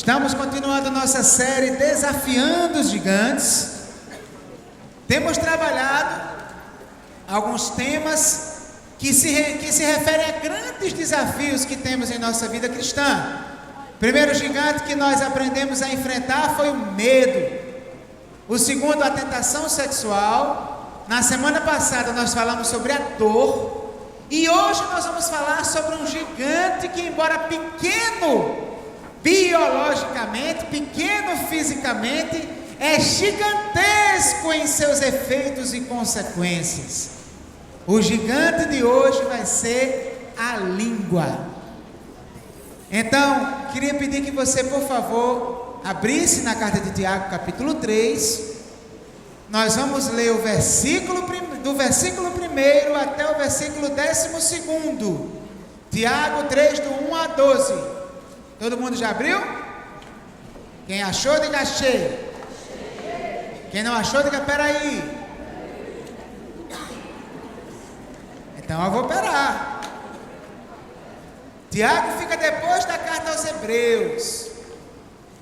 Estamos continuando nossa série Desafiando os Gigantes. Temos trabalhado alguns temas que se referem a grandes desafios que temos em nossa vida cristã. O primeiro gigante que nós aprendemos a enfrentar foi o medo. O segundo, a tentação sexual. Na semana passada nós falamos sobre a dor. E hoje nós vamos falar sobre um gigante que, embora pequeno biologicamente, pequeno fisicamente, é gigantesco em seus efeitos e consequências. O gigante de hoje vai ser a língua. Então, queria pedir que você, por favor, abrisse na carta de Tiago, capítulo 3. Nós vamos ler o versículo, do versículo 1 até o versículo 12. Tiago 3, do 1 a 12. Todo mundo já abriu? Quem achou, diga achei. Quem não achou, diga peraí. Então eu vou parar. Tiago fica depois da carta aos Hebreus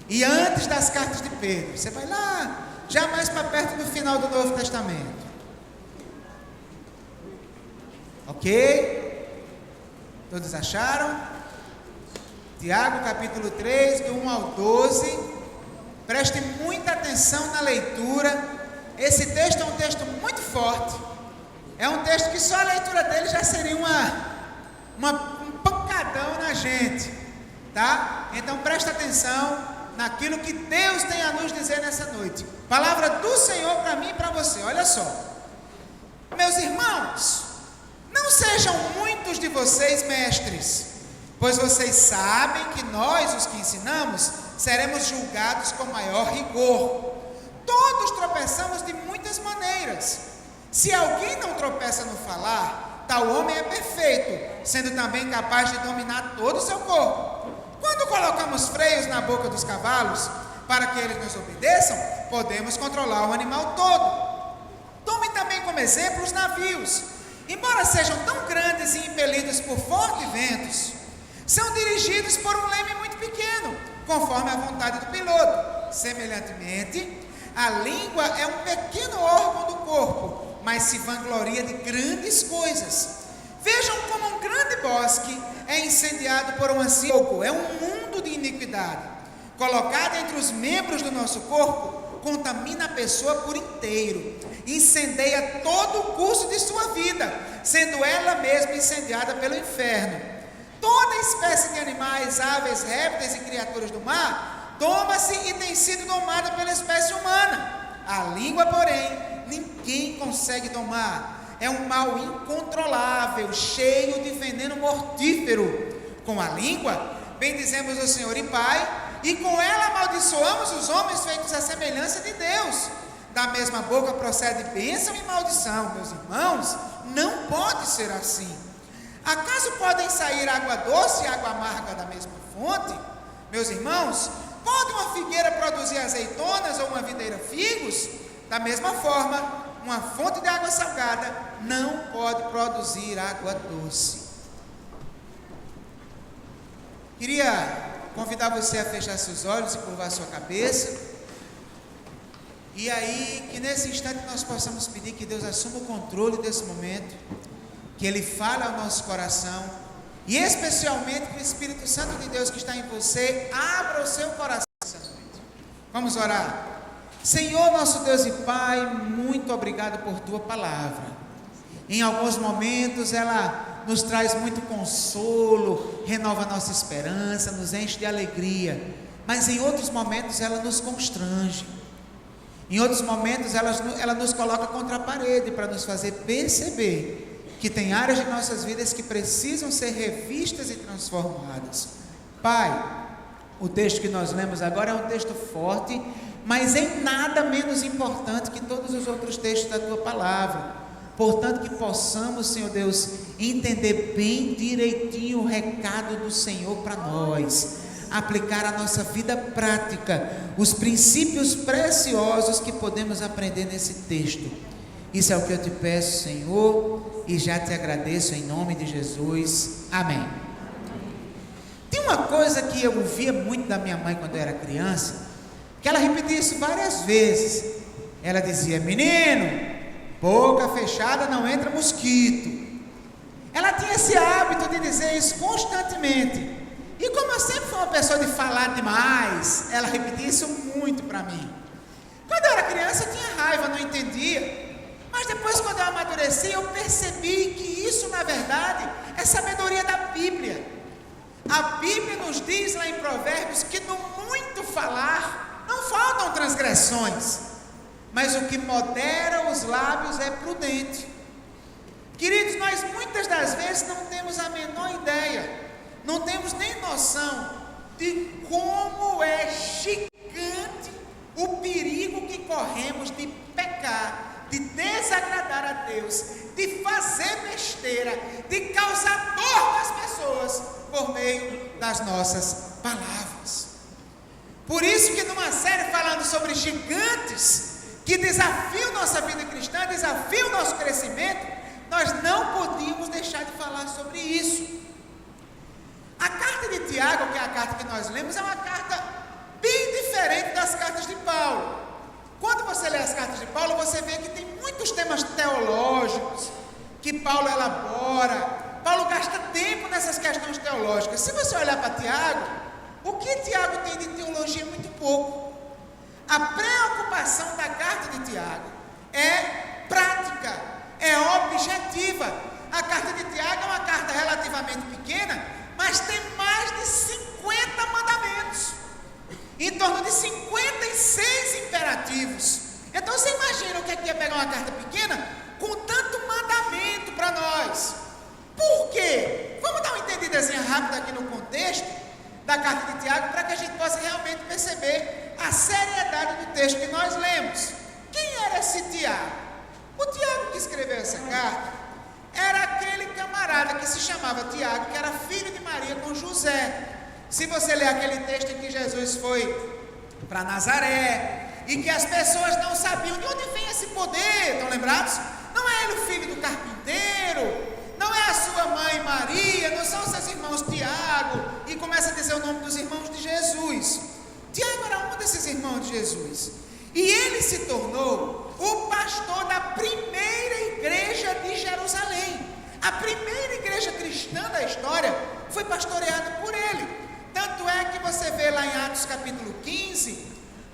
e antes das cartas de Pedro. Você vai lá, já mais para perto do final do Novo Testamento. Ok? Todos acharam? Tiago capítulo 3, do 1 ao 12. Preste muita atenção na leitura. Esse texto é um texto muito forte. É um texto que só a leitura dele já seria um pancadão na gente, tá? Então preste atenção naquilo que Deus tem a nos dizer nessa noite. Palavra do Senhor para mim e para você. Olha só. Meus irmãos, não sejam muitos de vocês mestres, pois vocês sabem que nós, os que ensinamos, seremos julgados com maior rigor. Todos tropeçamos de muitas maneiras. Se alguém não tropeça no falar, tal homem é perfeito, sendo também capaz de dominar todo o seu corpo. Quando colocamos freios na boca dos cavalos, para que eles nos obedeçam, podemos controlar o animal todo. Tome também como exemplo os navios. Embora sejam tão grandes e impelidos por fortes ventos, são dirigidos por um leme muito pequeno, conforme a vontade do piloto. Semelhantemente, a língua é um pequeno órgão do corpo, mas se vangloria de grandes coisas. Vejam como um grande bosque é incendiado por um fogo. É um mundo de iniquidade. Colocado entre os membros do nosso corpo, contamina a pessoa por inteiro. Incendeia todo o curso de sua vida, sendo ela mesma incendiada pelo inferno. Toda espécie de animais, aves, répteis e criaturas do mar doma-se e tem sido domada pela espécie humana. A língua, porém, ninguém consegue domar. É um mal incontrolável, cheio de veneno mortífero. Com a língua, bendizemos o Senhor e Pai, e com ela amaldiçoamos os homens feitos à semelhança de Deus. Da mesma boca procede bênção e maldição. Meus irmãos, não pode ser assim. Acaso podem sair água doce e água amarga da mesma fonte? Meus irmãos, pode uma figueira produzir azeitonas ou uma videira figos? Da mesma forma, uma fonte de água salgada não pode produzir água doce. Queria convidar você a fechar seus olhos e curvar sua cabeça. E aí, que nesse instante nós possamos pedir que Deus assuma o controle desse momento, que Ele fale ao nosso coração, e especialmente que o Espírito Santo de Deus que está em você abra o seu coração essa noite. Vamos orar. Senhor, nosso Deus e Pai, muito obrigado por Tua palavra. Em alguns momentos ela nos traz muito consolo, renova nossa esperança, nos enche de alegria, mas em outros momentos ela nos constrange. Em outros momentos ela nos coloca contra a parede para nos fazer perceber que tem áreas de nossas vidas que precisam ser revistas e transformadas. Pai, o texto que nós lemos agora é um texto forte, mas em nada menos importante que todos os outros textos da Tua palavra. Portanto, que possamos, Senhor Deus, entender bem direitinho o recado do Senhor para nós, aplicar à nossa vida prática os princípios preciosos que podemos aprender nesse texto. Isso é o que eu te peço, Senhor, e já te agradeço em nome de Jesus. Amém. Tem uma uma coisa que eu ouvia muito da minha mãe quando eu era criança, que ela repetia isso várias vezes. Ela dizia: menino, boca fechada não entra mosquito. Ela tinha esse hábito de dizer isso constantemente. E como eu sempre fui uma pessoa de falar demais, ela repetia isso muito para mim. Quando eu era criança eu tinha raiva, não entendia. Mas depois, quando eu amadureci, eu percebi que isso, na verdade, é sabedoria da Bíblia. A Bíblia nos diz lá em Provérbios que no muito falar não faltam transgressões, mas o que modera os lábios é prudente. Queridos, nós muitas das vezes não temos a menor ideia, não temos nem noção de como é gigante o perigo que corremos de pecar, de desagradar a Deus, de fazer besteira, de causar dor nas pessoas por meio das nossas palavras. Por isso que numa série falando sobre gigantes que desafiam nossa vida cristã, desafiam nosso crescimento, nós não podíamos deixar de falar sobre isso. A carta de Tiago, que é a carta que nós lemos, é uma carta bem diferente das cartas de Paulo. Quando você lê as cartas de Paulo, você vê que tem muitos temas teológicos que Paulo elabora. Paulo gasta tempo nessas questões teológicas. Se você olhar para Tiago, o que Tiago tem de teologia é muito pouco. A preocupação da carta de Tiago é prática, é objetiva. A carta de Tiago é uma carta relativamente pequena, mas tem mais de 50 mandamentos, em torno de 56 imperativos. Então você imagina o que é pegar uma carta pequena com tanto mandamento para nós. Por quê? Vamos dar uma entendidazinha rápida aqui no contexto da carta de Tiago, para que a gente possa realmente perceber a seriedade do texto que nós lemos. Quem era esse Tiago? O Tiago que escreveu essa carta era aquele camarada que se chamava Tiago, que era filho de Maria com José. Se você ler aquele texto em que Jesus foi para Nazaré e que as pessoas não sabiam de onde vem esse poder, estão lembrados? Não é ele o filho do carpinteiro, não é a sua mãe Maria, não são seus irmãos Tiago, e começa a dizer o nome dos irmãos de Jesus. Tiago era um desses irmãos de Jesus, e ele se tornou o pastor da primeira igreja de Jerusalém. A primeira igreja cristã da história foi pastoreada por ele. Tanto é que você vê lá em Atos capítulo 15,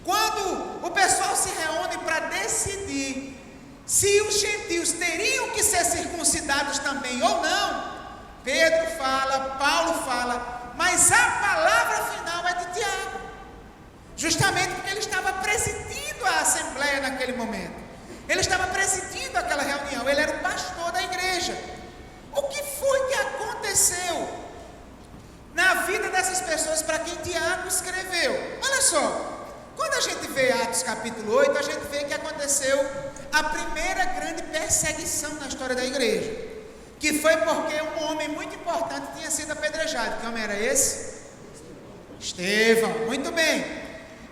quando o pessoal se reúne para decidir se os gentios teriam que ser circuncidados também ou não, Pedro fala, Paulo fala, mas a palavra final é de Tiago, justamente porque ele estava presidindo a assembleia naquele momento, ele estava presidindo aquela reunião, ele era o pastor da igreja. O que foi que aconteceu na vida dessas pessoas para quem Tiago escreveu? Olha só, quando a gente vê Atos capítulo 8, a gente vê que aconteceu a primeira grande perseguição na história da igreja, que foi porque um homem muito importante tinha sido apedrejado. Que homem era esse? Estevão. Muito bem,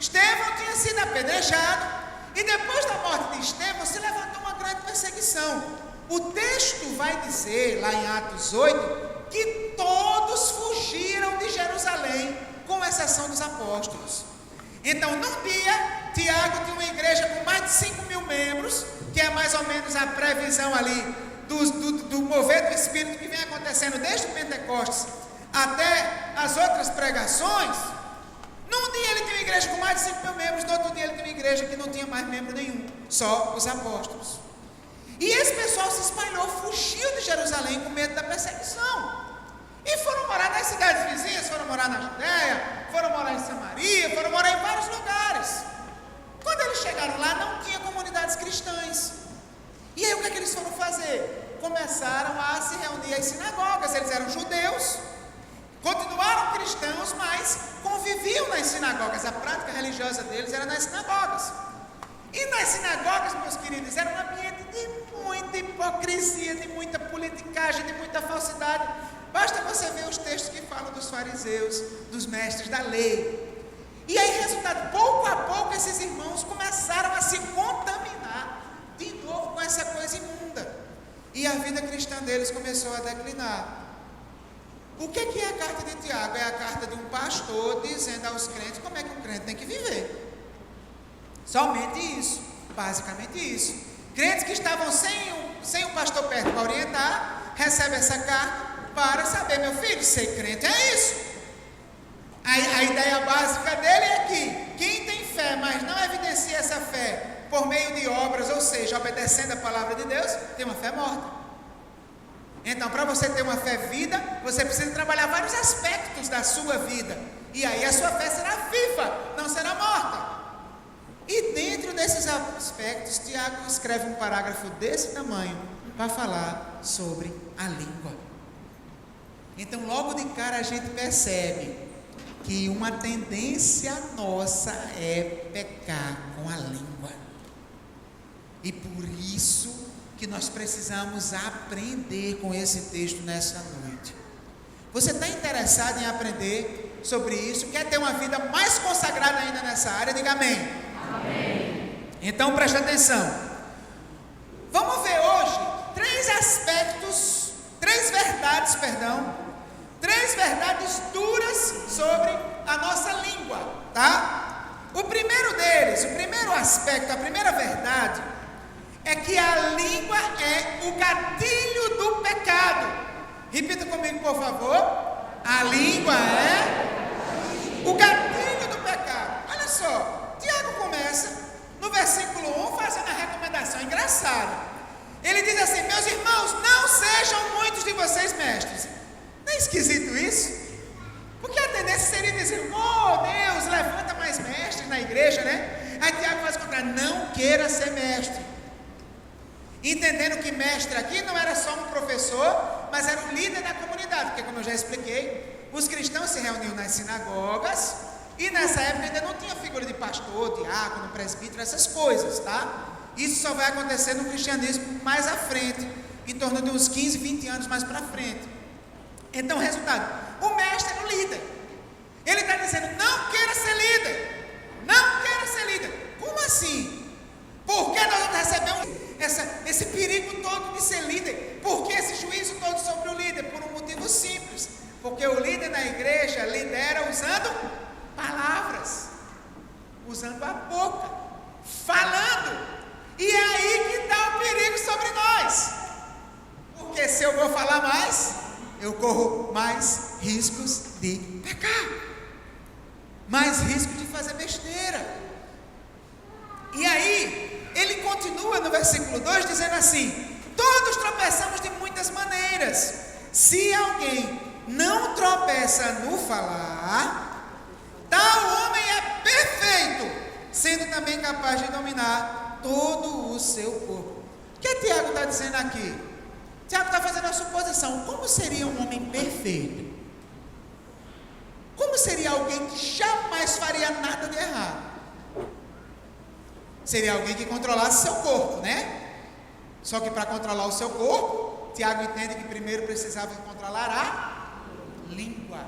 Estevão tinha sido apedrejado, e depois da morte de Estevão se levantou uma grande perseguição. O texto vai dizer lá em Atos 8 que todos fugiram de Jerusalém, com exceção dos apóstolos. Então, num dia, Tiago tinha uma igreja com mais de 5.000 membros, que é mais ou menos a previsão ali do mover do Espírito que vem acontecendo desde o Pentecostes até as outras pregações. Num dia ele tinha uma igreja com mais de 5.000 membros, no outro dia ele tinha uma igreja que não tinha mais membro nenhum, só os apóstolos. E esse pessoal se espalhou, fugiu de Jerusalém com medo da perseguição. E foram morar nas cidades vizinhas, foram morar na Judéia, foram morar em Samaria, foram morar em vários lugares. Quando eles chegaram lá, não tinha comunidades cristãs. E aí o que é que eles foram fazer? Começaram a se reunir às sinagogas. Eles eram judeus, continuaram cristãos, mas conviviam nas sinagogas. A prática religiosa deles era nas sinagogas. E nas sinagogas, meus queridos, era um ambiente de muita hipocrisia, de muita politicagem, de muita falsidade. Basta você ver os textos que falam dos fariseus, dos mestres da lei. E aí, resultado, pouco a pouco, esses irmãos começaram a se contaminar de novo com essa coisa imunda. E a vida cristã deles começou a declinar. O que é a carta de Tiago? É a carta de um pastor dizendo aos crentes como é que um crente tem que viver. Somente isso, basicamente isso. Crentes que estavam sem o pastor perto para orientar, recebem essa carta para saber, meu filho, ser crente é isso. A ideia básica dele é que quem tem fé, mas não evidencia essa fé por meio de obras, ou seja, obedecendo a palavra de Deus, tem uma fé morta. Então, para você ter uma fé viva, você precisa trabalhar vários aspectos da sua vida. E aí a sua fé será viva, não será morta. E dentro desses aspectos, Tiago escreve um parágrafo desse tamanho para falar sobre a língua. Então, logo de cara a gente percebe que uma tendência nossa é pecar com a língua. E por isso que nós precisamos aprender com esse texto nessa noite. Você está interessado em aprender sobre isso? Quer ter uma vida mais consagrada ainda nessa área? Diga amém. Amém. Então preste atenção. Vamos ver hoje três verdades duras sobre a nossa língua, tá? O primeiro aspecto, a primeira verdade é que a língua é o gatilho do pecado. Repita comigo, por favor. A língua é o gatilho do pecado. Olha só, Tiago começa no versículo 1 fazendo a recomendação engraçada. Ele diz assim: meus irmãos, não sejam muitos de vocês mestres. Não é esquisito isso? Porque a tendência seria dizer: oh Deus, levanta mais mestres na igreja, né? Aí Tiago faz o contrário: não queira ser mestre. Entendendo que mestre aqui não era só um professor, mas era um líder da comunidade, porque como eu já expliquei, os cristãos se reuniam nas sinagogas, e nessa época ainda não tinha figura de pastor, diácono, presbítero, essas coisas, tá? Isso só vai acontecer no cristianismo mais à frente, em torno de uns 15, 20 anos mais para frente. Então, resultado, o mestre era o líder. Ele está dizendo: não queira ser líder, não queira ser líder. Como assim? Porque nós vamos receber esse perigo todo de ser líder? Por que esse juízo todo sobre o líder? Por um motivo simples: porque o líder na igreja lidera usando palavras, usando a boca, falando. E é aí que está o perigo sobre nós. Porque se eu vou falar mais, eu corro mais riscos de pecar, mais risco de fazer besteira. E aí, ele continua no versículo 2 dizendo assim: todos tropeçamos de muitas maneiras. Se alguém não tropeça no falar, tal homem é perfeito, sendo também capaz de dominar todo o seu corpo. O que Tiago está dizendo aqui? Tiago está fazendo a suposição: como seria um homem perfeito? Como seria alguém que jamais faria nada de errado? Seria alguém que controlasse seu corpo, né? Só que para controlar o seu corpo, Tiago entende que primeiro precisava controlar a língua.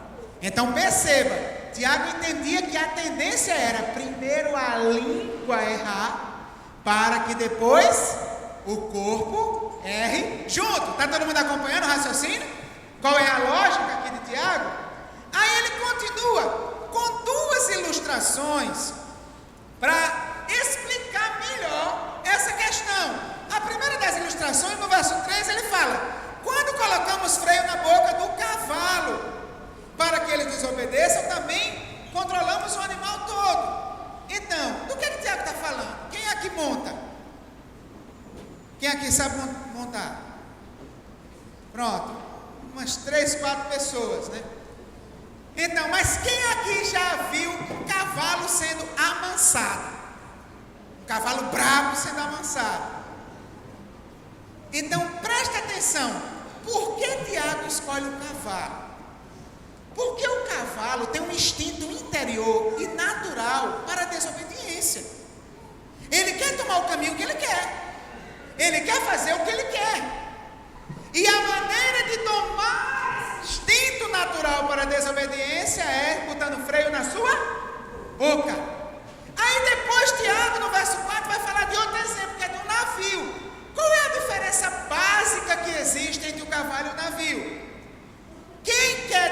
Então perceba, Tiago entendia que a tendência era primeiro a língua errar, para que depois o corpo erre junto. Está todo mundo acompanhando o raciocínio? Qual é a lógica aqui de Tiago? Aí ele continua com duas ilustrações para explicar melhor essa questão. A primeira das ilustrações, no verso 3, ele fala: quando colocamos freio na boca do cavalo para que ele desobedeça, também controlamos o animal todo. Então, do que Tiago está falando? Quem aqui monta? Quem aqui sabe montar? Pronto, umas 3, 4 pessoas, né? Então, mas quem aqui já viu um cavalo sendo amansado? Um cavalo bravo sendo amansado. Então, preste atenção. Por que Tiago escolhe o cavalo? Porque o cavalo tem um instinto interior e natural para a desobediência. Ele quer tomar o caminho que ele quer. Ele quer fazer o que ele quer. E a maneira de tomar instinto natural para a desobediência é botando freio na sua boca. Aí depois Tiago, no verso 4, vai falar de outro exemplo, que é do navio. Qual é a diferença básica que existe entre o cavalo e o navio? Quem quer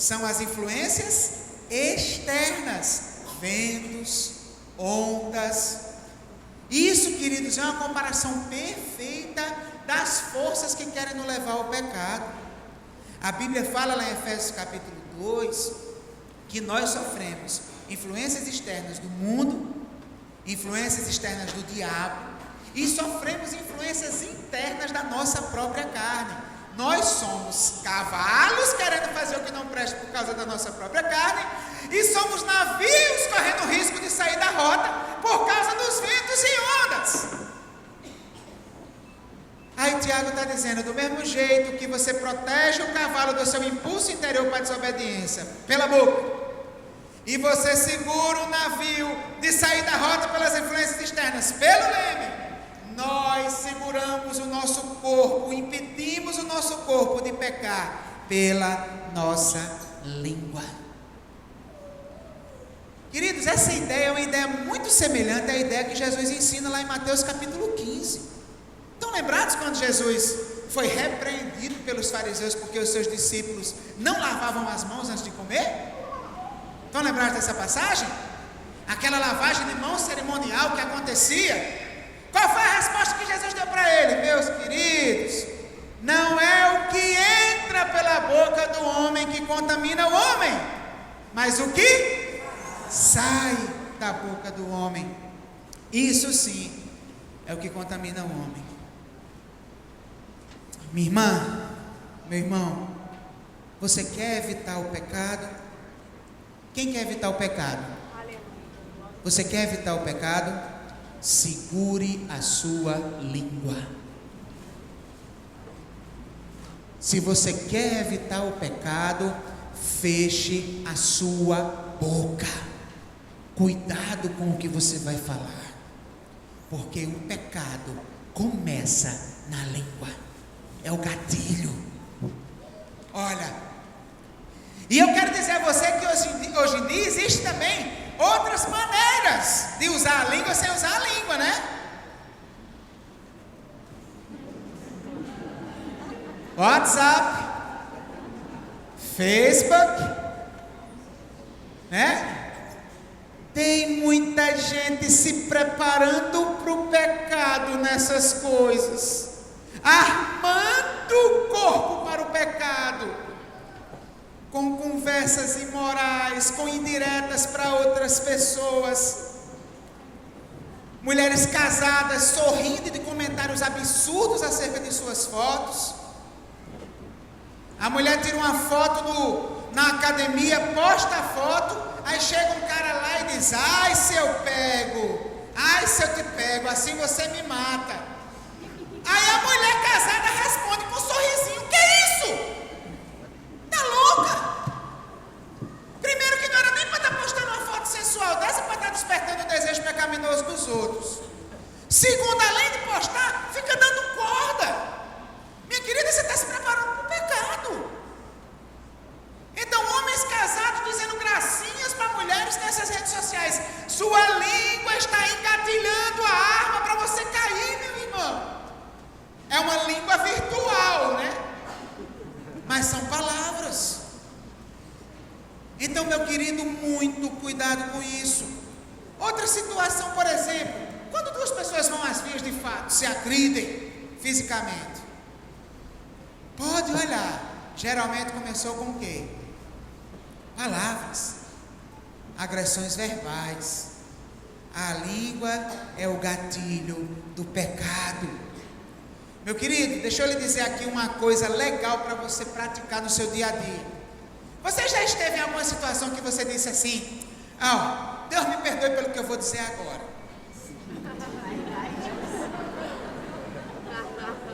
são as influências externas, ventos, ondas. Isso, queridos, é uma comparação perfeita das forças que querem nos levar ao pecado. A Bíblia fala lá em Efésios capítulo 2, que nós sofremos influências externas do mundo, influências externas do diabo, e sofremos influências internas da nossa própria carne. Nós somos cavalos querendo fazer o que não presta por causa da nossa própria carne, e somos navios correndo risco de sair da rota por causa dos ventos e ondas. Aí Tiago está dizendo, do mesmo jeito que você protege o cavalo do seu impulso interior para a desobediência pela boca, e você segura o navio de sair da rota pelas influências externas pelo leme, nós seguramos o nosso corpo, impedimos o nosso corpo de pecar pela nossa língua. Queridos, essa ideia é uma ideia muito semelhante à ideia que Jesus ensina lá em Mateus capítulo 15. Estão lembrados quando Jesus foi repreendido pelos fariseus porque os seus discípulos não lavavam as mãos antes de comer? Estão lembrados dessa passagem? Aquela lavagem de mãos cerimonial que acontecia. Qual foi a resposta que Jesus deu para ele? Meus queridos, não é o que entra pela boca do homem que contamina o homem, mas o que sai da boca do homem. Isso sim é o que contamina o homem. Minha irmã, meu irmão, você quer evitar o pecado? Quem quer evitar o pecado? Você quer evitar o pecado? Segure a sua língua. Se você quer evitar o pecado, feche a sua boca. Cuidado com o que você vai falar, porque o pecado começa na língua. É o gatilho. Olha, e eu quero dizer a você que hoje em dia existe também outras maneiras de usar a língua sem usar a língua, né? WhatsApp, Facebook, né? Tem muita gente se preparando para o pecado nessas coisas, armando o corpo para o pecado, com conversas imorais, com indiretas para outras pessoas, mulheres casadas sorrindo de comentários absurdos acerca de suas fotos. A mulher tira uma foto na academia, posta a foto, aí chega um cara lá e diz, ai se eu pego, ai se eu te pego, assim você me mata. Aí a mulher casada responde com um sorrisinho, que é isso? Tá louca? Primeiro que não era nem para estar postando uma foto sensual dessa para estar despertando o desejo pecaminoso dos outros. Segundo, além de postar, fica dando corda. Minha querida, você está se preparando para o pecado. Então, homens casados dizendo gracinhas para mulheres nessas redes sociais. Sua língua está engatilhando a arma para você cair, meu irmão. É uma língua virtual, né? Mas são palavras. Então, meu querido, muito cuidado com isso. Outra situação, por exemplo, quando duas pessoas vão às vias de fato, se agridem fisicamente. Pode olhar, geralmente começou com o quê? Palavras, agressões verbais. A língua é o gatilho do pecado. Meu querido, deixa eu lhe dizer aqui uma coisa legal para você praticar no seu dia a dia. Você já esteve em alguma situação que você disse assim, Deus me perdoe pelo que eu vou dizer agora.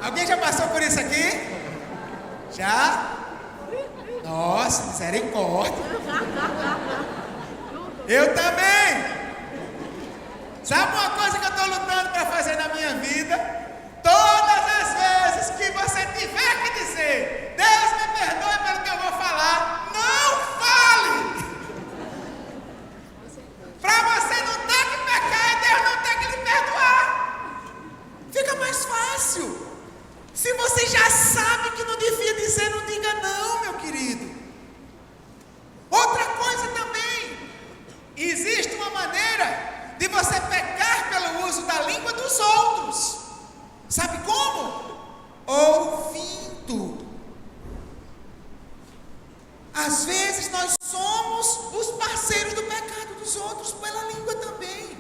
Alguém já passou por isso aqui? Já? Nossa, misericórdia. Eu também. Sabe uma coisa que eu estou lutando para fazer na minha vida? Todas as vezes que você tiver que dizer, Deus me perdoe pelo que eu vou falar, não fale. Para você não ter que pecar e Deus não ter que lhe perdoar. Fica mais fácil. Se você já sabe que não devia dizer, não diga não, meu querido. você pecar pelo uso da língua dos outros. Sabe como? Ouvindo. Às vezes nós somos os parceiros do pecado dos outros pela língua também.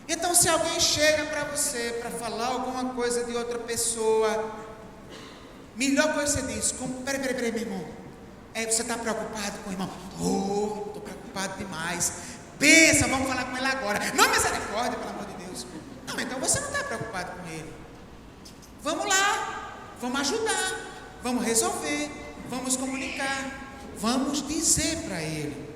Então, se alguém chega para você para falar alguma coisa de outra pessoa, melhor coisa você diz: peraí, meu irmão. Você está preocupado com o irmão? Estou preocupado demais. Pensa, vamos falar com ele agora. Não, misericórdia, pelo amor de Deus. Não, então você não está preocupado com ele. Vamos lá, vamos ajudar, vamos resolver, vamos comunicar, vamos dizer para ele.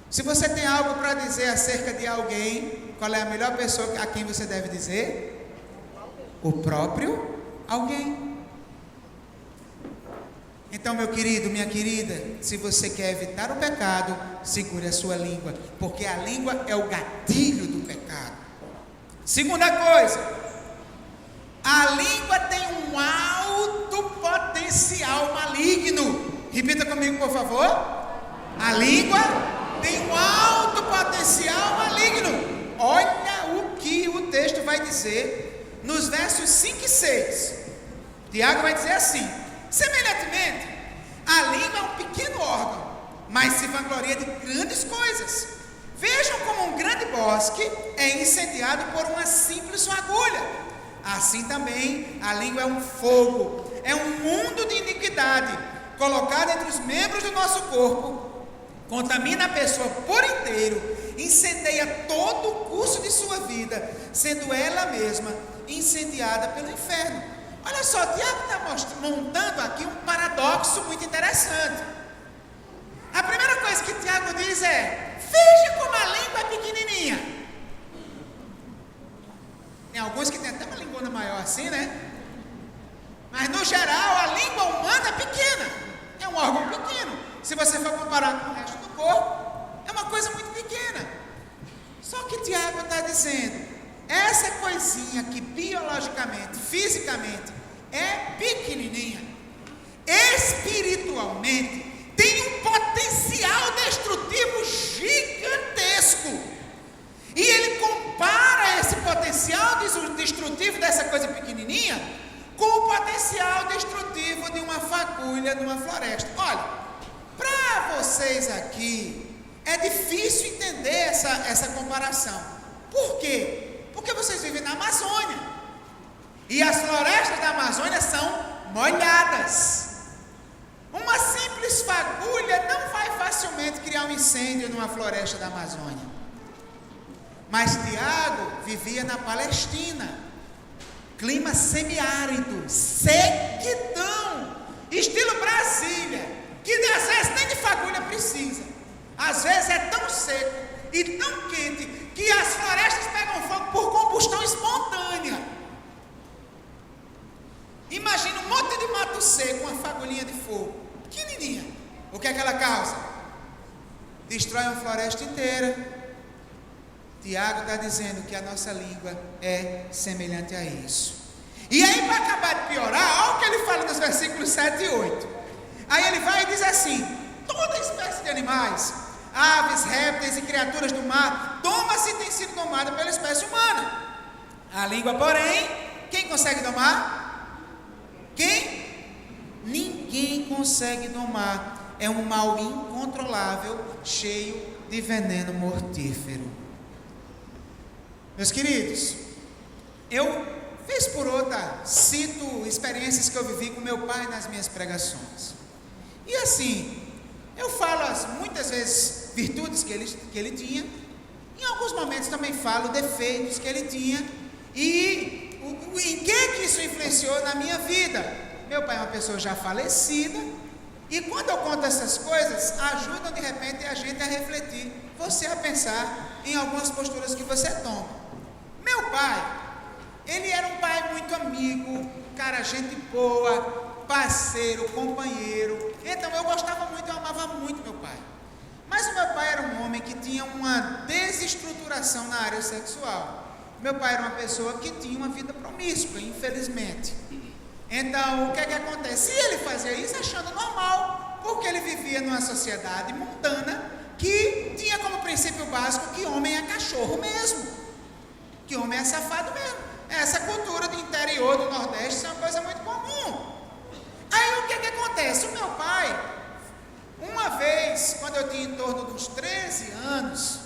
Se você tem algo para dizer acerca de alguém, qual é a melhor pessoa a quem você deve dizer? O próprio alguém. Então, meu querido, minha querida, se você quer evitar o pecado, segure a sua língua, porque a língua é o gatilho do pecado. Segunda coisa, a língua tem um alto potencial maligno. Repita comigo, por favor. A língua tem um alto potencial maligno. Olha o que o texto vai dizer nos versos 5 e 6. Tiago vai dizer assim: semelhantemente, a língua é um pequeno órgão, mas se vangloria de grandes coisas. Vejam como um grande bosque é incendiado por uma simples fagulha. Assim também a língua é um fogo, é um mundo de iniquidade, colocado entre os membros do nosso corpo, contamina a pessoa por inteiro, incendeia todo o curso de sua vida, sendo ela mesma incendiada pelo inferno. Olha só, Tiago está montando aqui um paradoxo muito interessante. A primeira coisa que Tiago diz é: veja como a língua é pequenininha. Tem alguns que tem até uma lingona maior assim, né? Mas no geral a língua humana é pequena, é um órgão pequeno. Se você for comparar com o resto do corpo, é uma coisa muito pequena. Só que Tiago está dizendo: essa coisinha que biologicamente, fisicamente é pequenininha, espiritualmente tem um potencial destrutivo gigantesco. E ele compara esse potencial destrutivo dessa coisa pequenininha com o potencial destrutivo de uma fagulha numa floresta. Olha, para vocês aqui é difícil entender essa comparação. Por quê? Porque vocês vivem na Amazônia, e as florestas da Amazônia são molhadas. Uma simples fagulha não vai facilmente criar um incêndio numa floresta da Amazônia. Mas Tiago vivia na Palestina, clima semiárido, sequidão, estilo Brasília, que às vezes nem de fagulha precisa. Às vezes é tão seco e tão quente que as florestas pegam fogo por combustão espontânea. Imagina um monte de mato seco, uma fagulhinha de fogo, pequenininha. O que é que ela causa? Destrói uma floresta inteira. Tiago está dizendo que a nossa língua é semelhante a isso. E aí, para acabar de piorar, olha o que ele fala nos versículos 7 e 8. Aí ele vai e diz assim: toda espécie de animais, aves, répteis e criaturas do mar, toma-se e tem sido domada pela espécie humana. A língua, porém, quem consegue domar? Quem? Ninguém consegue domar. É um mal incontrolável, cheio de veneno mortífero. Meus queridos, eu, vez por outra, cito experiências que eu vivi com meu pai nas minhas pregações. E assim, eu falo muitas vezes virtudes que ele tinha, em alguns momentos também falo defeitos que ele tinha, e em que isso influenciou na minha vida. Meu pai é uma pessoa já falecida, e quando eu conto essas coisas, ajudam de repente a gente a refletir, você a pensar em algumas posturas que você toma. Meu pai, ele era um pai muito amigo, cara, gente boa, parceiro, companheiro. Então eu gostava muito, eu amava muito meu pai. Mas o meu pai era um homem que tinha uma desestruturação na área sexual. Meu pai era uma pessoa que tinha uma vida promíscua, infelizmente. Então, o que é que acontece? E ele fazia isso achando normal, porque ele vivia numa sociedade mundana que tinha como princípio básico que homem é cachorro mesmo. que homem é safado mesmo. Essa cultura do interior do Nordeste é uma coisa muito comum. Aí o que acontece? O meu pai, uma vez, quando eu tinha em torno de uns 13 anos,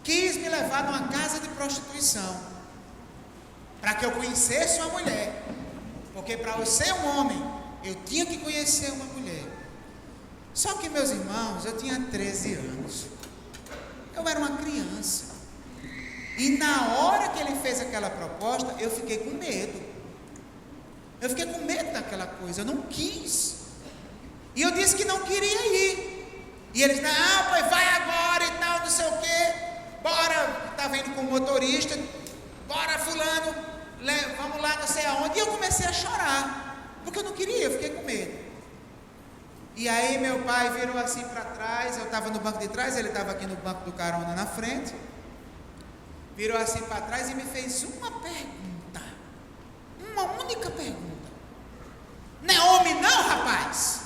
quis me levar numa casa de prostituição, para que eu conhecesse uma mulher, porque para eu ser um homem, eu tinha que conhecer uma mulher. Só que, meus irmãos, eu tinha 13 anos, eu era uma criança, e na hora que ele fez aquela proposta, eu fiquei com medo. Eu fiquei com medo daquela coisa, eu não quis. E eu disse que não queria ir. E eles, não, pai, vai agora e tal, não sei o quê. Bora, estava indo com o motorista, bora fulano, vamos lá não sei aonde. E eu comecei a chorar, porque eu não queria, eu fiquei com medo. E aí meu pai virou assim para trás, eu estava no banco de trás, ele estava aqui no banco do carona na frente. Virou assim para trás e me fez uma pergunta. Uma única pergunta. Não é homem não, rapaz?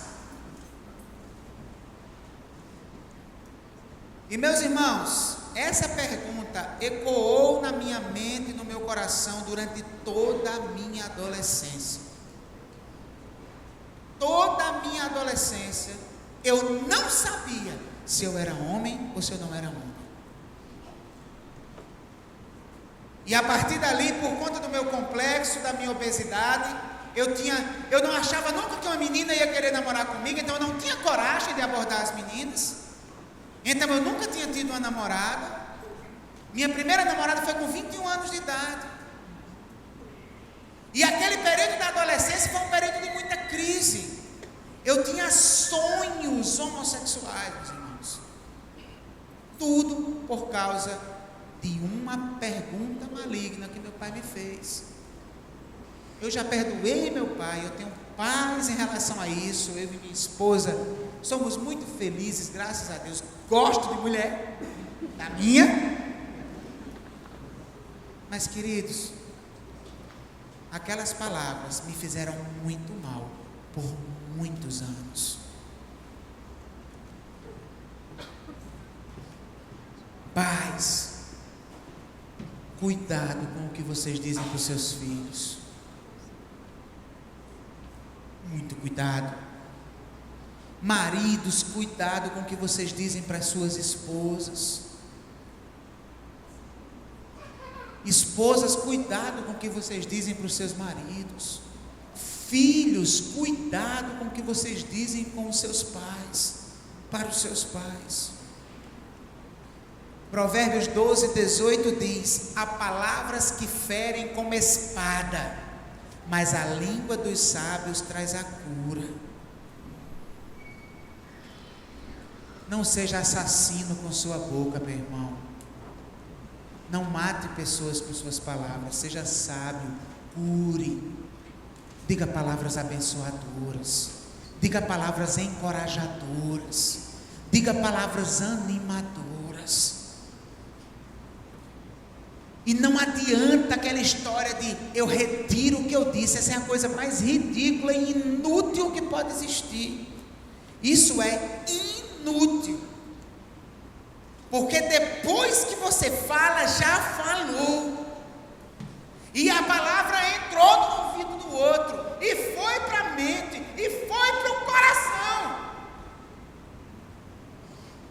E meus irmãos, essa pergunta ecoou na minha mente e no meu coração durante toda a minha adolescência. Toda a minha adolescência, eu não sabia se eu era homem ou se eu não era homem. E a partir dali, por conta do meu complexo, da minha obesidade, eu não achava nunca que uma menina ia querer namorar comigo, então eu não tinha coragem de abordar as meninas. Então eu nunca tinha tido uma namorada. Minha primeira namorada foi com 21 anos de idade. E aquele período da adolescência foi um período de muita crise. Eu tinha sonhos homossexuais, meus irmãos. Tudo por causa de uma pergunta maligna que meu pai me fez. Eu já perdoei meu pai, eu tenho paz em relação a isso. Eu e minha esposa somos muito felizes, graças a Deus. Gosto de mulher, da minha. Mas, queridos, aquelas palavras me fizeram muito mal por muitos anos. Pais, cuidado com o que vocês dizem para os seus filhos. Muito cuidado. Maridos, cuidado com o que vocês dizem para as suas esposas. Esposas, cuidado com o que vocês dizem para os seus maridos. Filhos, cuidado com o que vocês dizem com os seus pais, para os seus pais. Provérbios 12, 18 diz: há palavras que ferem como espada, mas a língua dos sábios traz a cura. Não seja assassino com sua boca, meu irmão. Não mate pessoas com suas palavras. Seja sábio, cure. Diga palavras abençoadoras. Diga palavras encorajadoras. Diga palavras animadoras. E não adianta aquela história de eu retiro o que eu disse. Essa é a coisa mais ridícula e inútil que pode existir. Isso é inútil. Porque depois que você fala, já falou. E a palavra entrou no ouvido do outro. E foi para a mente. E foi para o coração.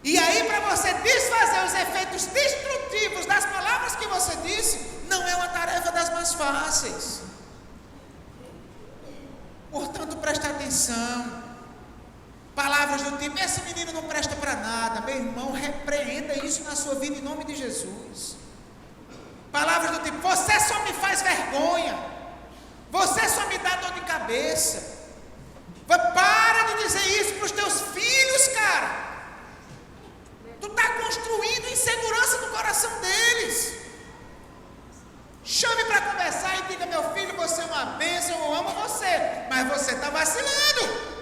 E aí, para você desfazer os efeitos destrutivos das palavras que você disse, não é uma tarefa das mais fáceis. Portanto, presta atenção. Palavras do tipo: esse menino não presta para nada. Meu irmão, repreenda isso na sua vida em nome de Jesus. Palavras do tipo: você só me faz vergonha. Você só me dá dor de cabeça. Para de dizer isso para os teus filhos, cara. Tu está construindo insegurança no coração deles. Chame para conversar e diga: meu filho, você é uma bênção, eu amo você, mas você está vacilando.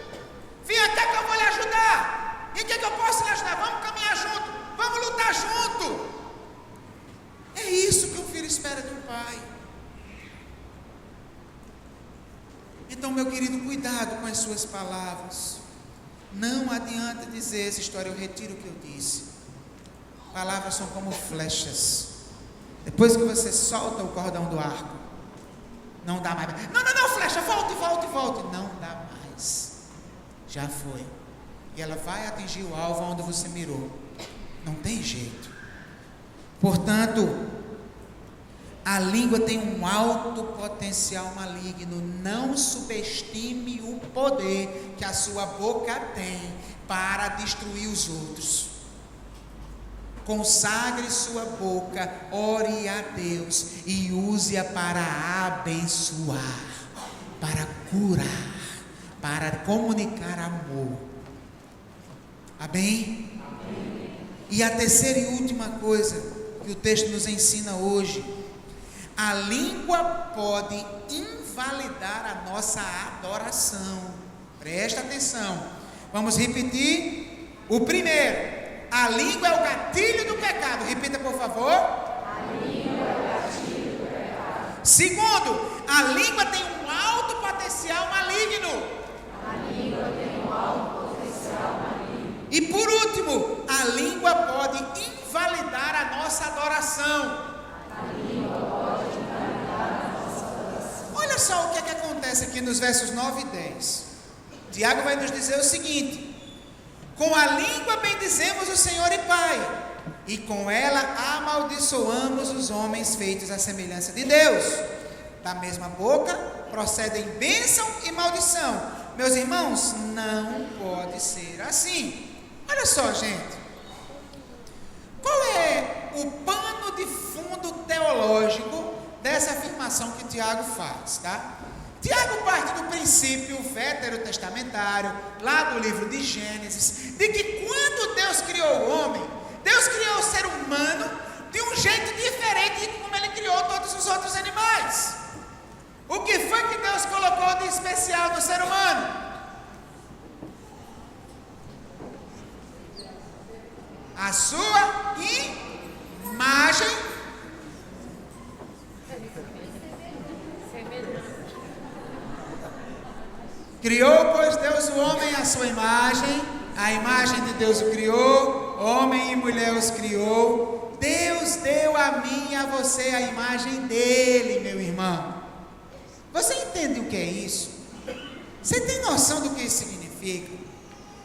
Vem até que eu vou lhe ajudar. Em que eu posso lhe ajudar? Vamos caminhar junto, vamos lutar junto. É isso que o filho espera de um pai. Então, meu querido, cuidado com as suas palavras. Não adianta dizer essa história: eu retiro o que eu disse. Palavras são como flechas. Depois que você solta o cordão do arco, não dá mais. Não, flecha, volte. Não dá mais. Já foi. E ela vai atingir o alvo onde você mirou. Não tem jeito. Portanto, a língua tem um alto potencial maligno. Não subestime o poder que a sua boca tem para destruir os outros. Consagre sua boca, ore a Deus e use-a para abençoar, para curar, para comunicar amor. Amém? Amém? E a terceira e última coisa que o texto nos ensina hoje: a língua pode invalidar a nossa adoração. Presta atenção. Vamos repetir o primeiro. A língua é o gatilho do pecado. Repita, por favor. A língua é o gatilho do pecado. Segundo, a língua tem um alto potencial maligno. A língua tem um alto potencial maligno. E por último, a língua pode invalidar a nossa adoração. A língua pode invalidar a nossa adoração. Olha só o que acontece aqui nos versos 9 e 10. Tiago vai nos dizer o seguinte: com a língua bendizemos o Senhor e Pai, e com ela amaldiçoamos os homens feitos à semelhança de Deus. Da mesma boca procedem bênção e maldição. Meus irmãos, não pode ser assim. Olha só, gente. Qual é o pano de fundo teológico dessa afirmação que Tiago faz, tá? Tiago parte do princípio veterotestamentário, lá do livro de Gênesis, de que quando Deus criou o homem, Deus criou o ser humano de um jeito diferente de como Ele criou todos os outros animais. O que foi que Deus colocou de especial no ser humano? A sua imagem. Criou, pois, Deus o homem à sua imagem, a imagem de Deus o criou, homem e mulher os criou. Deus deu a mim e a você a imagem dele, meu irmão. Você entende o que é isso? Você tem noção do que isso significa?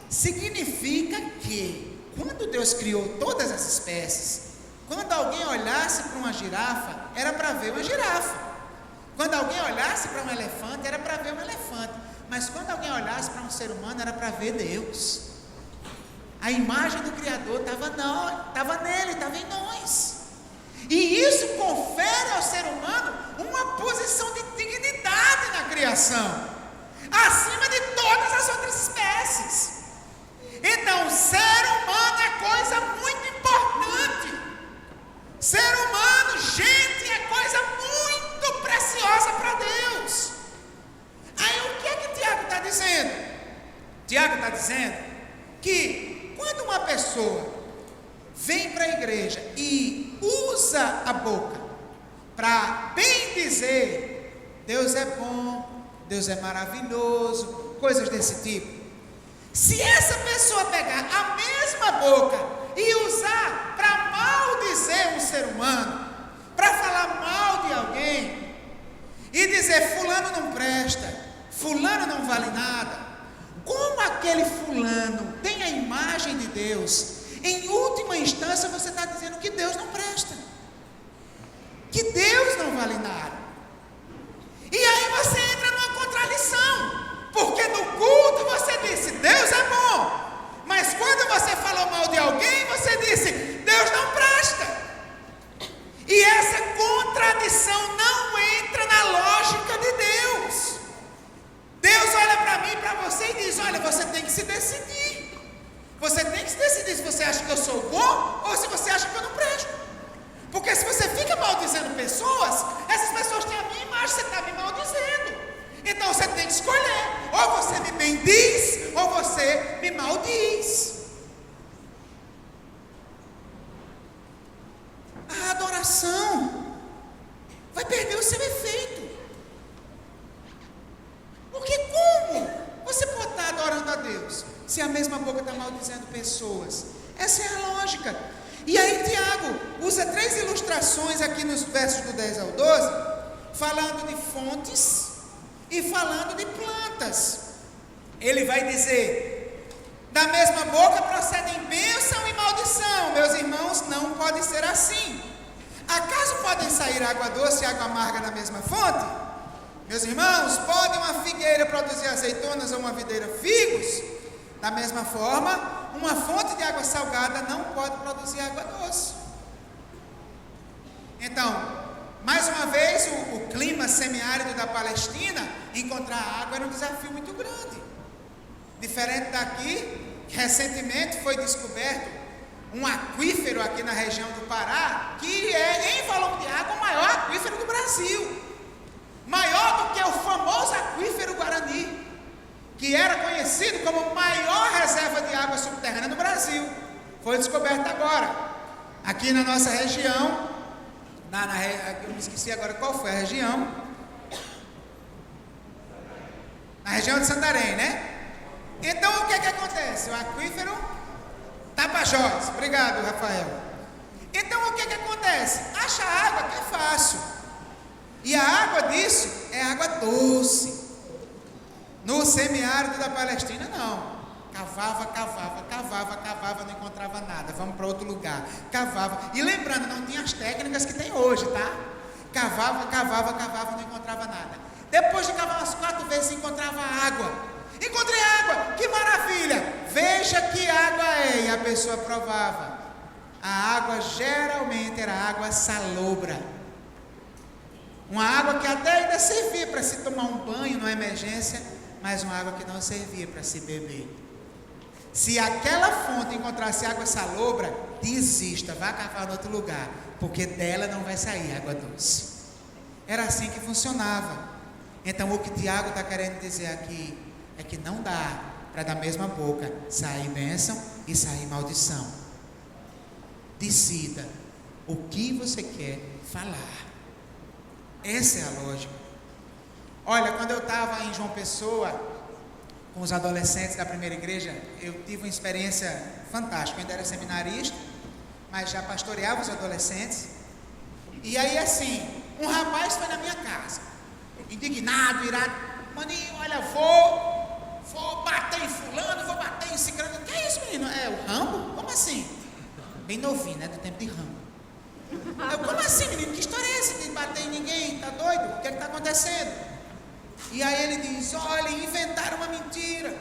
Significa que, quando Deus criou todas as espécies, quando alguém olhasse para uma girafa, era para ver uma girafa. Quando alguém olhasse para um elefante, era para ver um elefante. Mas quando alguém olhasse para um ser humano, era para ver Deus. A imagem do Criador estava nele, estava em nós. E isso confere ao ser humano uma posição de dignidade na criação, acima de todas as outras espécies. Então, ser humano é coisa muito importante. Ser humano, gente, é coisa muito preciosa para Deus. Aí o que é que Tiago está dizendo? Tiago está dizendo que quando uma pessoa vem para a igreja e usa a boca para bem dizer Deus é bom, Deus é maravilhoso, coisas desse tipo, se essa pessoa pegar a mesma boca e usar para maldizer um ser humano, para falar mal de alguém e dizer fulano não presta, fulano não vale nada, como aquele fulano tem a imagem de Deus, em última instância você está dizendo que Deus não presta, que Deus não vale nada. E aí você entra numa contradição, porque no culto você disse Deus é bom, mas quando você falou mal de alguém você disse Deus não presta. E essa contradição não entra na lógica de Deus. Deus olha para mim e para você e diz: olha, você tem que se decidir. Você tem que se decidir se você acha que eu sou bom ou se você acha que eu não presto. Porque se você fica maldizendo pessoas, essas pessoas têm a minha imagem, você está me maldizendo. Então você tem que escolher: ou você me bendiz ou você me maldiz. A adoração vai perder o seu efeito. Porque como você pode estar adorando a Deus se a mesma boca está maldizendo pessoas? Essa é a lógica. E aí Tiago usa 3 ilustrações aqui nos versos do 10 ao 12, falando de fontes e falando de plantas. Ele vai dizer: da mesma boca procedem bênção e maldição. Meus irmãos, não pode ser assim. Acaso podem sair água doce e água amarga na mesma fonte? Meus irmãos, pode uma figueira produzir azeitonas ou uma videira figos? Da mesma forma, uma fonte de água salgada não pode produzir água doce. Então, mais uma vez, o clima semiárido da Palestina, encontrar água era um desafio muito grande. Diferente daqui, recentemente foi descoberto um aquífero aqui na região do Pará, que é, em volume de água, o maior aquífero do Brasil. Maior do que o famoso aquífero Guarani, que era conhecido como a maior reserva de água subterrânea no Brasil. Foi descoberto agora, aqui na nossa região, eu me esqueci agora qual foi a região, na região de Santarém, né? Então o que acontece? O aquífero Tapajós, obrigado Rafael. Então o que acontece? Achar água que é fácil, e a água disso é água doce. No semiárido da Palestina não, cavava, não encontrava nada, vamos para outro lugar, cavava, e lembrando, não tinha as técnicas que tem hoje, tá? Cavava, não encontrava nada. Depois de cavar umas 4 vezes, encontrava água. Encontrei água, que maravilha, veja que água é. E a pessoa provava, a água geralmente era água salobra, uma água que até ainda servia para se tomar um banho numa emergência, mas uma água que não servia para se beber. Se aquela fonte encontrasse água salobra, desista, vá cavar em outro lugar, porque dela não vai sair água doce. Era assim que funcionava. Então o que Tiago está querendo dizer aqui é que não dá para da mesma boca sair bênção e sair maldição. Decida o que você quer falar. Essa é a lógica. Olha, quando eu estava em João Pessoa, com os adolescentes da primeira igreja, eu tive uma experiência fantástica. Eu ainda era seminarista, mas já pastoreava os adolescentes. E aí assim, um rapaz foi na minha casa, indignado, irado: maninho, olha, vou bater em fulano, vou bater em ciclano. Que é isso, menino? É o Rambo? Como assim? Bem novinho, né, do tempo de Rambo. Eu: como assim, menino? Que história é essa de bater em ninguém? Tá doido? O que é que tá acontecendo? E aí ele diz: olha, inventaram uma mentira.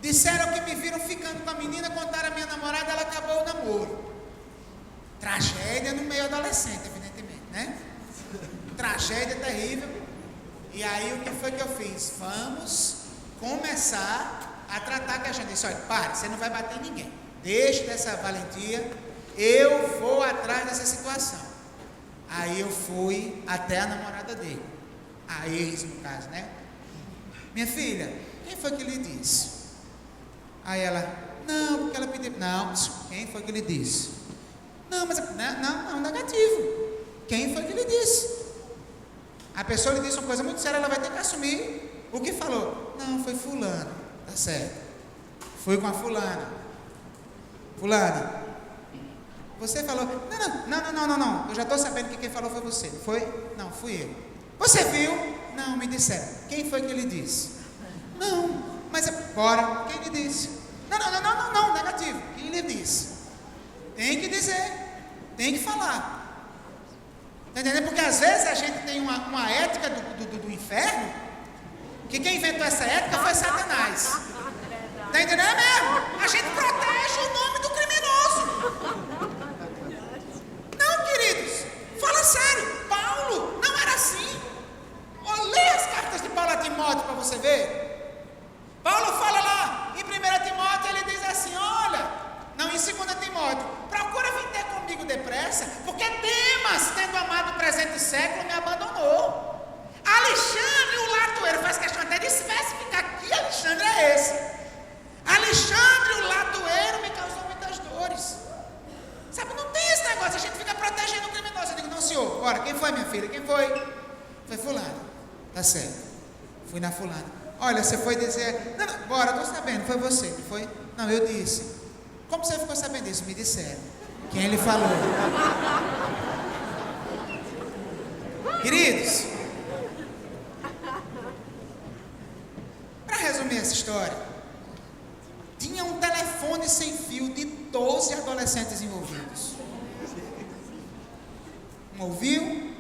Disseram que me viram ficando com a menina, contaram a minha namorada, ela acabou o namoro. Tragédia no meio adolescente, evidentemente, né? Tragédia terrível. E aí o que foi que eu fiz? Vamos começar a tratar com a gente. Disse: olha, pare, você não vai bater em ninguém. Deixe dessa valentia, eu vou atrás dessa situação. Aí eu fui até a namorada dele, a ex no caso, né? Minha filha, quem foi que lhe disse? Aí ela: não, porque ela pediu. Não, quem foi que lhe disse? Não, mas não, negativo. Quem foi que lhe disse? A pessoa lhe disse uma coisa muito séria, ela vai ter que assumir o que falou. Não, foi fulano. Tá certo. Fui com a fulana. Fulana, você falou. Não. Eu já estou sabendo que quem falou foi você. Foi? Não, fui eu. Você viu? Não, me disseram. Quem foi que lhe disse? Não, mas bora. Quem lhe disse? Não, negativo. Quem lhe disse? Tem que dizer, tem que falar. Está entendendo? Porque às vezes a gente tem uma ética do inferno, que quem inventou essa ética foi Satanás. Está entendendo? É mesmo. A gente protege o nome do criminoso. Não, queridos, fala sério. Paulo não era assim. Lê as cartas de Paulo a Timóteo para você ver. Paulo fala lá em 1 Timóteo, ele diz assim: olha, não, em 2 Timóteo, procura vir ter comigo depressa, porque Demas, tendo amado o presente século, me abandonou. Alexandre, o latoeiro, faz questão até de especificar que Alexandre é esse. Alexandre, o latoeiro, me causou muitas dores. Sabe, não tem esse negócio, a gente fica protegendo o criminoso. Eu digo: não, senhor, bora, quem foi, minha filha? Quem foi? Foi fulano. Tá certo. Fui na fulana. Olha, você foi dizer... Não, bora, estou sabendo, foi você, não foi? Não, eu disse. Como você ficou sabendo disso? Me disseram. Quem lhe falou? Queridos, para resumir essa história, tinha um telefone sem fio de 12 adolescentes envolvidos. Um ouviu,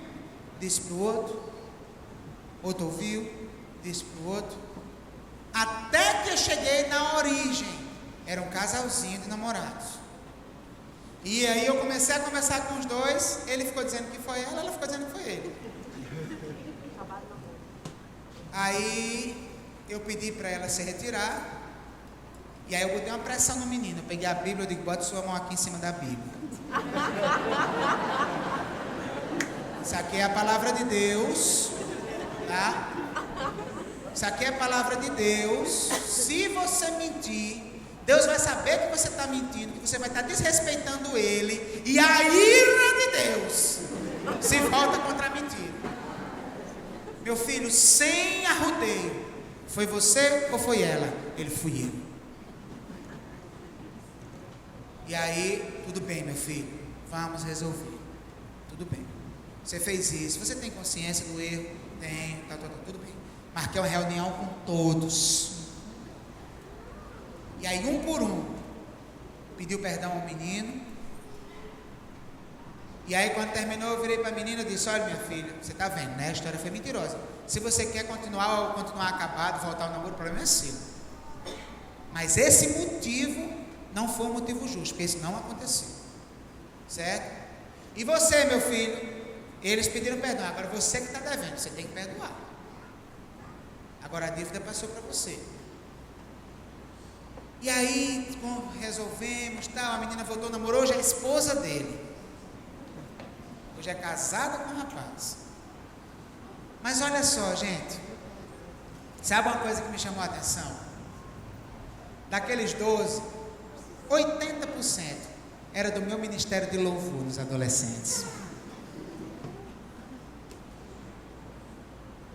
disse para o outro ouviu, disse para o outro, até que eu cheguei na origem. Era um casalzinho de namorados. E aí eu comecei a conversar com os dois, ele ficou dizendo que foi ela ficou dizendo que foi ele. Aí eu pedi para ela se retirar, e aí eu botei uma pressão no menino. Eu peguei a Bíblia, eu digo, bota sua mão aqui em cima da Bíblia. Isso aqui é a palavra de Deus, tá? Isso aqui é a palavra de Deus. Se você mentir, Deus vai saber que você está mentindo, que você vai estar desrespeitando Ele, e a ira de Deus se volta contra a mentira. Meu filho, sem arrudeio, foi você ou foi ela? Ele, fui eu. E aí, tudo bem, meu filho, vamos resolver. Tudo bem. Você fez isso, você tem consciência do erro? Tem, tudo bem. Marquei uma reunião com todos. E aí, um por um, pediu perdão ao menino. E aí, quando terminou, eu virei para a menina e disse, olha, minha filha, você está vendo, né? A história foi mentirosa. Se você quer continuar ou continuar acabado, voltar ao namoro, o problema é seu. Mas esse motivo não foi um motivo justo, porque isso não aconteceu. Certo? E você, meu filho, eles pediram perdão. Agora você que está devendo, você tem que perdoar. Agora a dívida passou para você. E aí, resolvemos, tal, a menina voltou, namorou, hoje é a esposa dele. Hoje é casada com o rapaz. Mas olha só, gente. Sabe uma coisa que me chamou a atenção? Daqueles 12, 80% era do meu ministério de louvor nos adolescentes.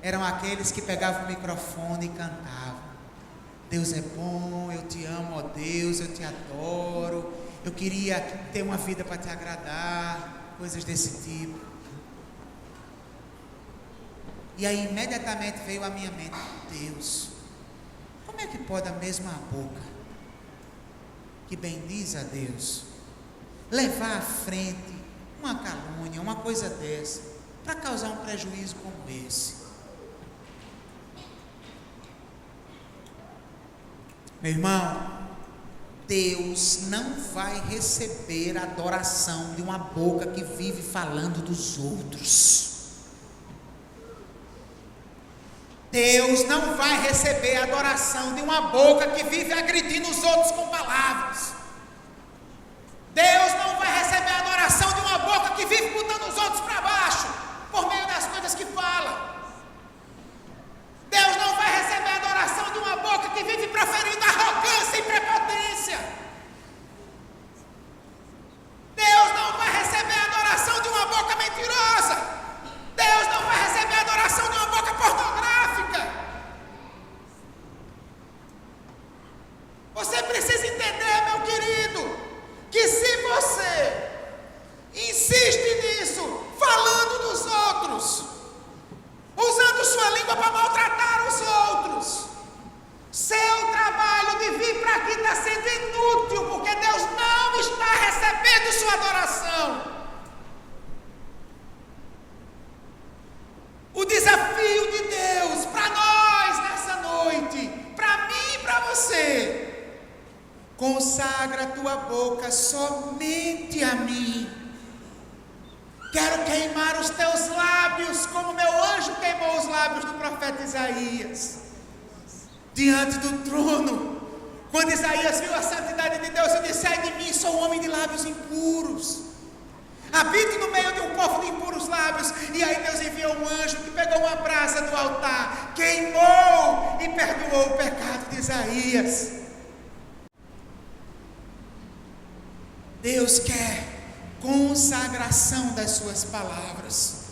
Eram aqueles que pegavam o microfone e cantavam. Deus é bom, eu te amo, ó Deus, eu te adoro, eu queria ter uma vida para te agradar, coisas desse tipo. E aí imediatamente veio à minha mente, Deus, como é que pode a mesma boca que bendiz a Deus levar à frente uma calúnia, uma coisa dessa, para causar um prejuízo como esse? Meu irmão, Deus não vai receber a adoração de uma boca que vive falando dos outros. Deus não vai receber a adoração de uma boca que vive agredindo os outros com palavras. Deus não vai receber a adoração de uma boca que vive botando os outros para baixo, por meio das coisas que fala. Deus não vai receber a adoração de uma boca que vive proferindo arrogância e prepotência. Deus não vai receber a adoração de uma boca mentirosa. Deus não vai receber a adoração de uma boca pornográfica. Você precisa entender, meu querido, que se você insiste nisso, falando dos outros, usando sua língua para maltratar os outros, seu trabalho de vir para aqui está sendo inútil, porque Deus não está recebendo sua adoração. O desafio de Deus para nós nessa noite, para mim e para você: consagra a tua boca somente a mim. Quero queimar os teus lábios, como meu anjo queimou os lábios do profeta Isaías, diante do trono. Quando Isaías viu a santidade de Deus, ele disse: ai de mim, sou um homem de lábios impuros, habito no meio de um povo de impuros lábios. E aí Deus enviou um anjo que pegou uma brasa do altar, queimou e perdoou o pecado de Isaías. Deus quer consagração das suas palavras,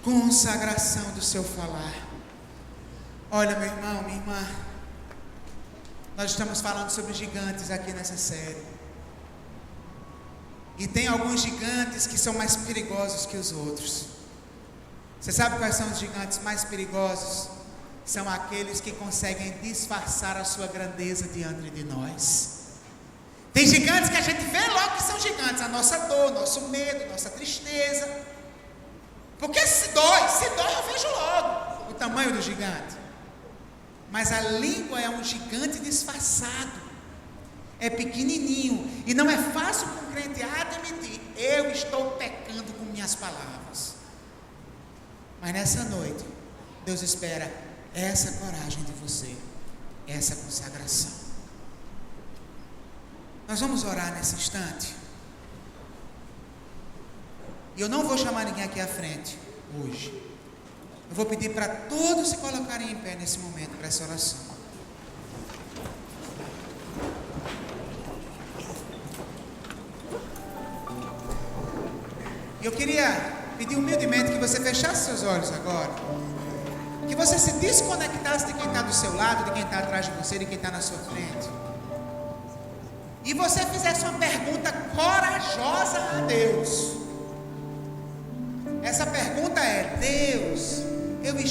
consagração do seu falar. Olha, meu irmão, minha irmã, nós estamos falando sobre gigantes aqui nessa série. E tem alguns gigantes que são mais perigosos que os outros. Você sabe quais são os gigantes mais perigosos? São aqueles que conseguem disfarçar a sua grandeza diante de nós. Tem gigantes que a gente vê logo que são gigantes, a nossa dor, nosso medo, nossa tristeza. Porque se dói eu vejo logo o tamanho do gigante. Mas a língua é um gigante disfarçado. É pequenininho e não é fácil para um crente admitir: eu estou pecando com minhas palavras. Mas nessa noite, Deus espera essa coragem de você, essa consagração. Nós vamos orar nesse instante. E eu não vou chamar ninguém aqui à frente hoje. Eu vou pedir para todos se colocarem em pé nesse momento para essa oração. E eu queria pedir humildemente que você fechasse seus olhos agora. Que você se desconectasse de quem está do seu lado, de quem está atrás de você, de quem está na sua frente. E você fizesse uma pergunta corajosa a Deus. Essa pergunta é: Deus, eu estou